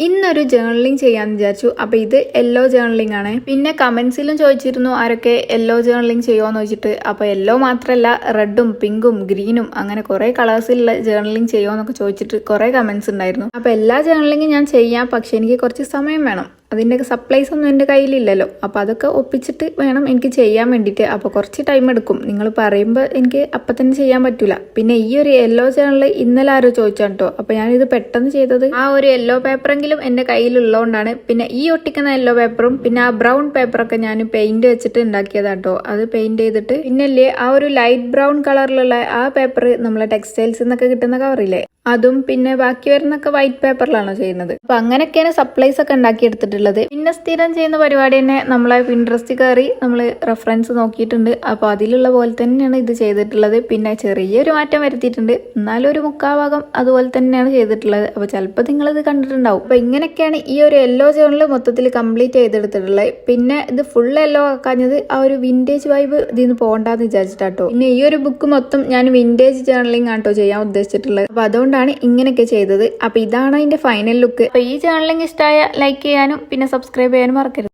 ഇന്നൊരു ജേർണലിംഗ് ചെയ്യാന്ന് വിചാരിച്ചു. അപ്പൊ ഇത് യെല്ലോ ജേർണലിംഗ് ആണ്. പിന്നെ കമന്റ്സിലും ചോദിച്ചിരുന്നു ആരൊക്കെ യെല്ലോ ജേർണലിംഗ് ചെയ്യുമോന്ന് ചോദിച്ചിട്ട്. അപ്പൊ യെല്ലോ മാത്രല്ല റെഡും പിങ്കും ഗ്രീനും അങ്ങനെ കുറെ കളേഴ്സിലുള്ള ജേർണലിംഗ് ചെയ്യുമോന്നൊക്കെ ചോദിച്ചിട്ട് കുറെ കമന്റ്സ് ഉണ്ടായിരുന്നു. അപ്പൊ എല്ലാ ജേർണലിംഗും ഞാൻ ചെയ്യാം, പക്ഷെ എനിക്ക് കുറച്ച് സമയം വേണം. അതിൻ്റെ സപ്ലൈസ് ഒന്നും എൻ്റെ കയ്യിലില്ലല്ലോ. അപ്പോൾ അതൊക്കെ ഒപ്പിച്ചിട്ട് വേണം എനിക്ക് ചെയ്യാൻ വേണ്ടിയിട്ട്. അപ്പോൾ കുറച്ച് ടൈം എടുക്കും. നിങ്ങൾ പറയുമ്പോൾ എനിക്ക് അപ്പം തന്നെ ചെയ്യാൻ പറ്റില്ല. പിന്നെ ഈ ഒരു യെല്ലോ ചാനൽ ഇന്നലെ ആരോ ചോദിച്ചാണ് കേട്ടോ. അപ്പോൾ ഞാനിത് പെട്ടെന്ന് ചെയ്തത് ആ ഒരു യെല്ലോ പേപ്പറെങ്കിലും എൻ്റെ കയ്യിലുള്ളതുകൊണ്ടാണ്. പിന്നെ ഈ ഒട്ടിക്കുന്ന യെല്ലോ പേപ്പറും പിന്നെ ആ ബ്രൗൺ പേപ്പറൊക്കെ ഞാൻ പെയിന്റ് വെച്ചിട്ട് ഉണ്ടാക്കിയതാട്ടോ. അത് പെയിന്റ് ചെയ്തിട്ട് പിന്നല്ലേ ആ ഒരു ലൈറ്റ് ബ്രൗൺ കളറിലുള്ള ആ പേപ്പർ നമ്മളെ ടെക്സ്റ്റൈൽസിൽ നിന്നൊക്കെ കിട്ടുന്ന കവറില്ലേ, അതും പിന്നെ ബാക്കി വരുന്നൊക്കെ വൈറ്റ് പേപ്പറിലാണോ ചെയ്യുന്നത്. അപ്പൊ അങ്ങനെയൊക്കെയാണ് സപ്ലൈസ് ഒക്കെ ഉണ്ടാക്കി എടുത്തിട്ടുള്ളത്. പിന്നെ സ്ഥിരം ചെയ്യുന്ന പരിപാടി തന്നെ നമ്മളെ പിൻട്രസ്റ്റ് കയറി നമ്മൾ റെഫറൻസ് നോക്കിയിട്ടുണ്ട്. അപ്പൊ അതിലുള്ള പോലെ തന്നെയാണ് ഇത് ചെയ്തിട്ടുള്ളത്. പിന്നെ ചെറിയൊരു മാറ്റം വരുത്തിയിട്ടുണ്ട്, എന്നാലും ഒരു മുക്കാഭാഗം അതുപോലെ തന്നെയാണ് ചെയ്തിട്ടുള്ളത്. അപ്പൊ ചിലപ്പോൾ നിങ്ങളിത് കണ്ടിട്ടുണ്ടാവും. അപ്പൊ ഇങ്ങനെയൊക്കെയാണ് ഈ ഒരു യെല്ലോ ജേർണൽ മൊത്തത്തിൽ കംപ്ലീറ്റ് ചെയ്തെടുത്തിട്ടുള്ളത്. പിന്നെ ഇത് ഫുൾ യെല്ലോ ആക്കാഞ്ഞത് ആ ഒരു വിന്റേജ് വൈബ് ഇതിന്ന് പോകണ്ടെന്ന് വിചാരിച്ചിട്ടാട്ടോ. പിന്നെ ഈ ഒരു ബുക്ക് മൊത്തം ഞാൻ വിന്റേജ് ജേർണലിംഗ് ആട്ടോ ചെയ്യാൻ ഉദ്ദേശിച്ചിട്ടുള്ളത്. അപ്പൊ അതുകൊണ്ടാണ് ഇങ്ങനെയൊക്കെ ചെയ്തത്. അപ്പൊ ഇതാണ് അതിന്റെ ഫൈനൽ ലുക്ക്. അപ്പൊ ഈ ചാനലിംഗ് ഇഷ്ടമായ ലൈക്ക് ചെയ്യാനും പിന്നെ സബ്സ്ക്രൈബ് ചെയ്യാനും മറക്കരുത്.